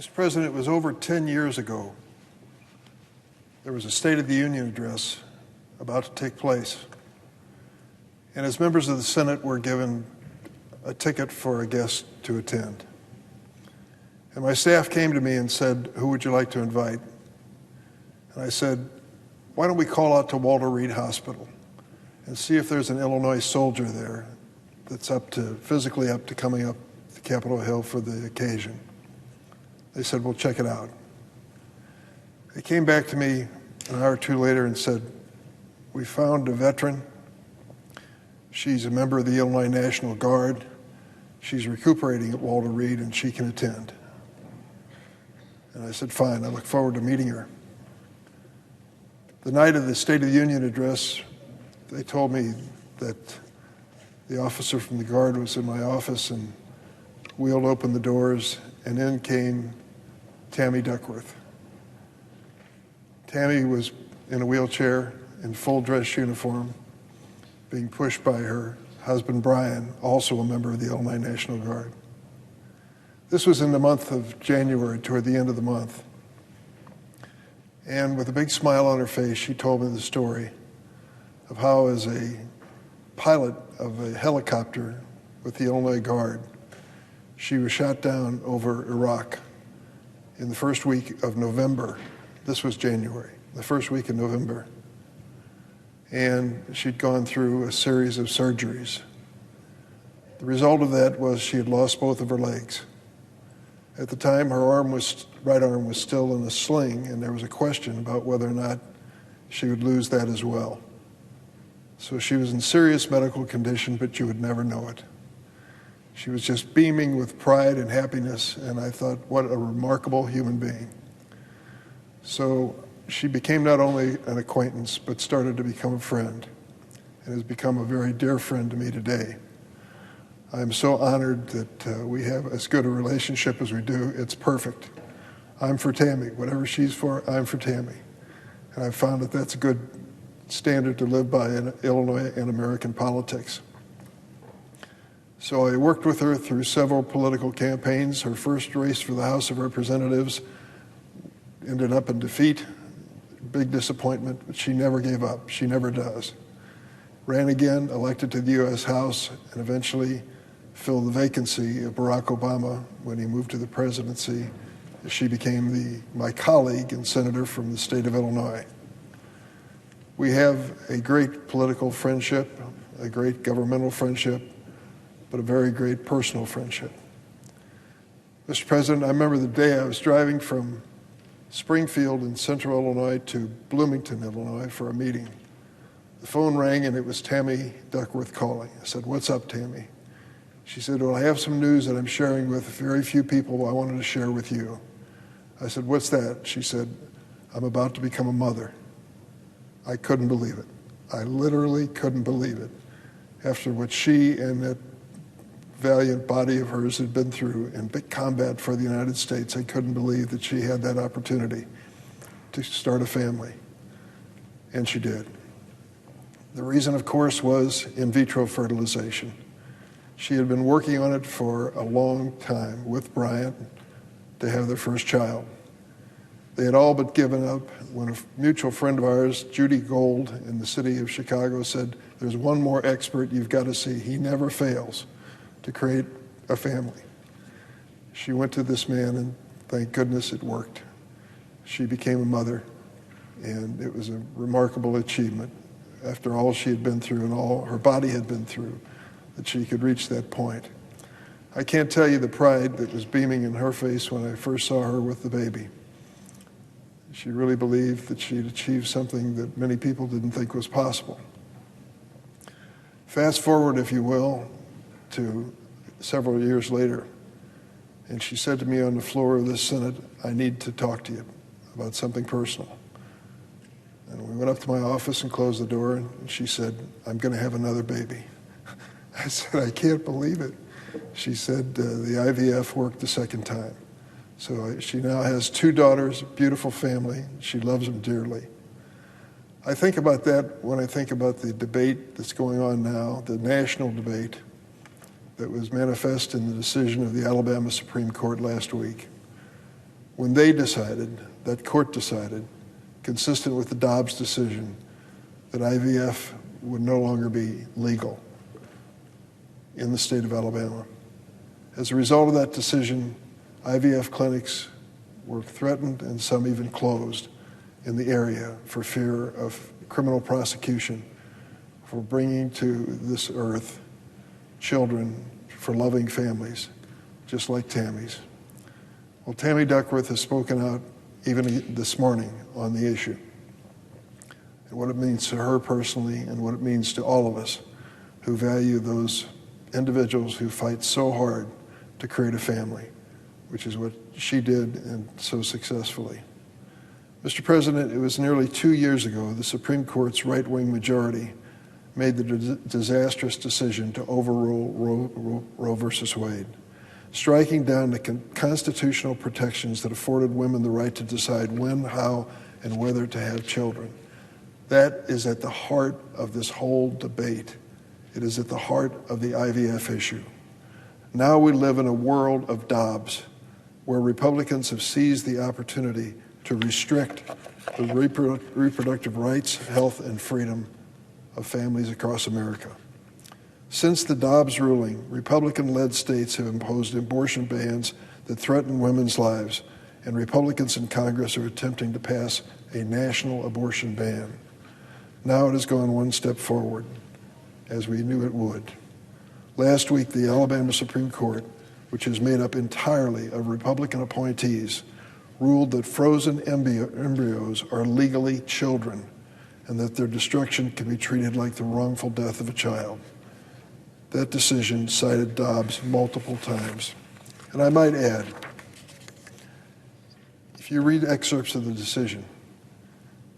Mr. President, it was over 10 years ago. There was a State of the Union address about to take place. And as members of the Senate were given a ticket for a guest to attend. And my staff came to me and said, "Who would you like to invite?" And I said, "Why don't we call out to Walter Reed Hospital and see if there's an Illinois soldier there that's physically up to coming up the Capitol Hill for the occasion." They said, "We'll check it out." They came back to me an hour or two later and said, "We found a veteran. She's a member of the Illinois National Guard. She's recuperating at Walter Reed and she can attend." And I said, "Fine, I look forward to meeting her." The night of the State of the Union address, they told me that the officer from the Guard was in my office and wheeled open the doors, and in came Tammy Duckworth. Tammy was in a wheelchair in full dress uniform, being pushed by her husband, Brian, also a member of the Illinois National Guard. This was in the month of January, toward the end of the month. And with a big smile on her face, she told me the story of how, as a pilot of a helicopter with the Illinois Guard, she was shot down over Iraq in the first week of November. This was January, the first week of November. And she'd gone through a series of surgeries. The result of that was she had lost both of her legs. At the time, her right arm was still in a sling, and there was a question about whether or not she would lose that as well. So she was in serious medical condition, but you would never know it. She was just beaming with pride and happiness, and I thought, what a remarkable human being. So she became not only an acquaintance, but started to become a friend, and has become a very dear friend to me today. I'm so honored that we have as good a relationship as we do. It's perfect. I'm for Tammy. Whatever she's for, I'm for Tammy. And I've found that that's a good standard to live by in Illinois and American politics. So I worked with her through several political campaigns. Her first race for the House of Representatives ended up in defeat, big disappointment, but she never gave up. She never does. Ran again, elected to the U.S. House, and eventually filled the vacancy of Barack Obama when he moved to the presidency. She became my colleague and senator from the state of Illinois. We have a great political friendship, a great governmental friendship, but a very great personal friendship. Mr. President, I remember the day I was driving from Springfield in central Illinois to Bloomington, Illinois for a meeting. The phone rang and it was Tammy Duckworth calling. I said, "What's up, Tammy?" She said, "Well, I have some news that I'm sharing with very few people I wanted to share with you." I said, "What's that?" She said, "I'm about to become a mother." I couldn't believe it. I literally couldn't believe it. After what she and that valiant body of hers had been through in big combat for the United States, I couldn't believe that she had that opportunity to start a family. And she did. The reason, of course, was in vitro fertilization. She had been working on it for a long time with Brian to have their first child. They had all but given up when a mutual friend of ours, Judy Gold in the city of Chicago, said, "There's one more expert you've got to see. He never fails to create a family." She went to this man, and thank goodness it worked. She became a mother, and it was a remarkable achievement after all she had been through and all her body had been through, that she could reach that point. I can't tell you the pride that was beaming in her face when I first saw her with the baby. She really believed that she had achieved something that many people didn't think was possible. Fast forward, if you will, to several years later, and she said to me on the floor of this Senate, "I need to talk to you about something personal." And we went up to my office and closed the door, and she said, "I'm going to have another baby." I said, "I can't believe it." She said, "The IVF worked the second time." So she now has 2 daughters, beautiful family. She loves them dearly. I think about that when I think about the debate that's going on now, the national debate that was manifest in the decision of the Alabama Supreme Court last week. when they decided, that court decided, consistent with the Dobbs decision, that IVF would no longer be legal in the state of Alabama. As a result of that decision, IVF clinics were threatened and some even closed in the area for fear of criminal prosecution for bringing to this earth children for loving families, just like Tammy's. Well, Tammy Duckworth has spoken out even this morning on the issue and what it means to her personally and what it means to all of us who value those individuals who fight so hard to create a family, which is what she did and so successfully. Mr. President, it was nearly 2 years ago the Supreme Court's right-wing majority made the disastrous decision to overrule Roe versus Wade, striking down the constitutional protections that afforded women the right to decide when, how, and whether to have children. That is at the heart of this whole debate. It is at the heart of the IVF issue. Now we live in a world of Dobbs, where Republicans have seized the opportunity to restrict the reproductive rights, health, and freedom of families across America. Since the Dobbs ruling, Republican-led states have imposed abortion bans that threaten women's lives, and Republicans in Congress are attempting to pass a national abortion ban. Now it has gone one step forward, as we knew it would. Last week, the Alabama Supreme Court, which is made up entirely of Republican appointees, ruled that frozen embryos are legally children and that their destruction can be treated like the wrongful death of a child. That decision cited Dobbs multiple times. And I might add, if you read excerpts of the decision,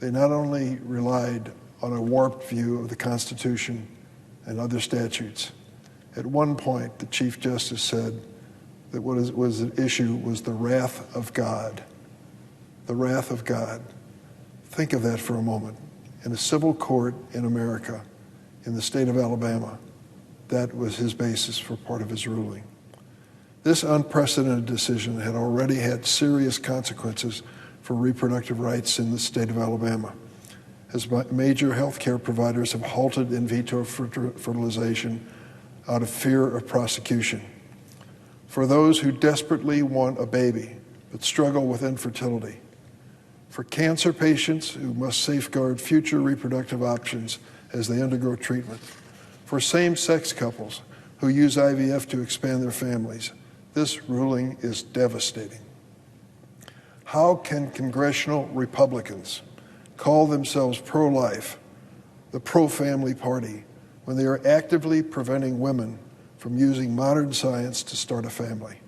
they not only relied on a warped view of the Constitution and other statutes. At one point, the Chief Justice said that what was at issue was the wrath of God. The wrath of God. Think of that for a moment. In a civil court in America, in the state of Alabama, that was his basis for part of his ruling. This unprecedented decision had already had serious consequences for reproductive rights in the state of Alabama, as major health care providers have halted in vitro fertilization out of fear of prosecution. For those who desperately want a baby but struggle with infertility, for cancer patients who must safeguard future reproductive options as they undergo treatment, for same-sex couples who use IVF to expand their families, this ruling is devastating. How can congressional Republicans call themselves pro-life, the pro-family party, when they are actively preventing women from using modern science to start a family?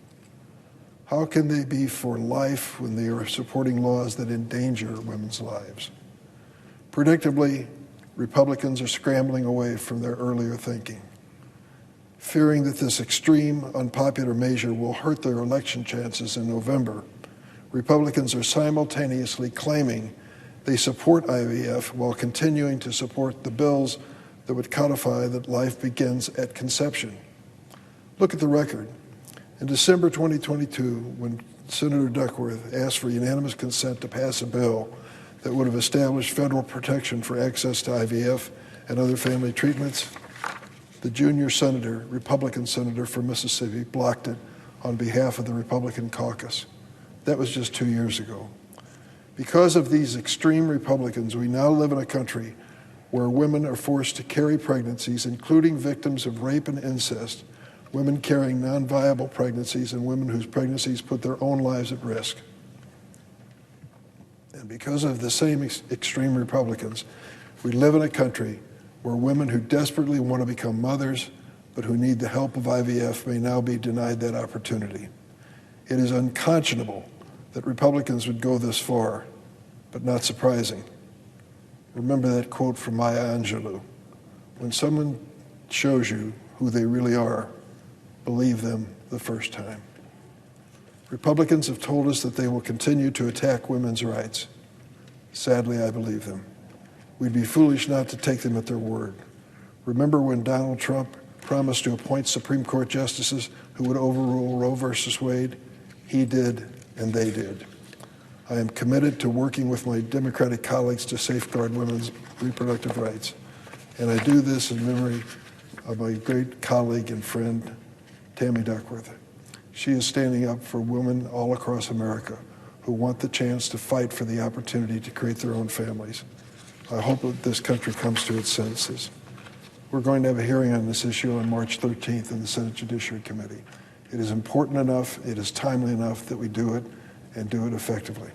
How can they be for life when they are supporting laws that endanger women's lives? Predictably, Republicans are scrambling away from their earlier thinking. Fearing that this extreme, unpopular measure will hurt their election chances in November, Republicans are simultaneously claiming they support IVF while continuing to support the bills that would codify that life begins at conception. Look at the record. In December 2022, when Senator Duckworth asked for unanimous consent to pass a bill that would have established federal protection for access to IVF and other family treatments, the junior senator, Republican senator from Mississippi, blocked it on behalf of the Republican caucus. That was just 2 years ago. Because of these extreme Republicans, we now live in a country where women are forced to carry pregnancies, including victims of rape and incest, women carrying non-viable pregnancies, and women whose pregnancies put their own lives at risk. And because of the same extreme Republicans, we live in a country where women who desperately want to become mothers but who need the help of IVF may now be denied that opportunity. It is unconscionable that Republicans would go this far, but not surprising. Remember that quote from Maya Angelou: when someone shows you who they really are, believe them the first time. Republicans have told us that they will continue to attack women's rights. Sadly, I believe them. We'd be foolish not to take them at their word. Remember when Donald Trump promised to appoint Supreme Court justices who would overrule Roe versus Wade? He did, and they did. I am committed to working with my Democratic colleagues to safeguard women's reproductive rights. And I do this in memory of my great colleague and friend, Tammy Duckworth. She is standing up for women all across America who want the chance to fight for the opportunity to create their own families. I hope that this country comes to its senses. We're going to have a hearing on this issue on March 13th in the Senate Judiciary Committee. It is important enough, it is timely enough that we do it and do it effectively.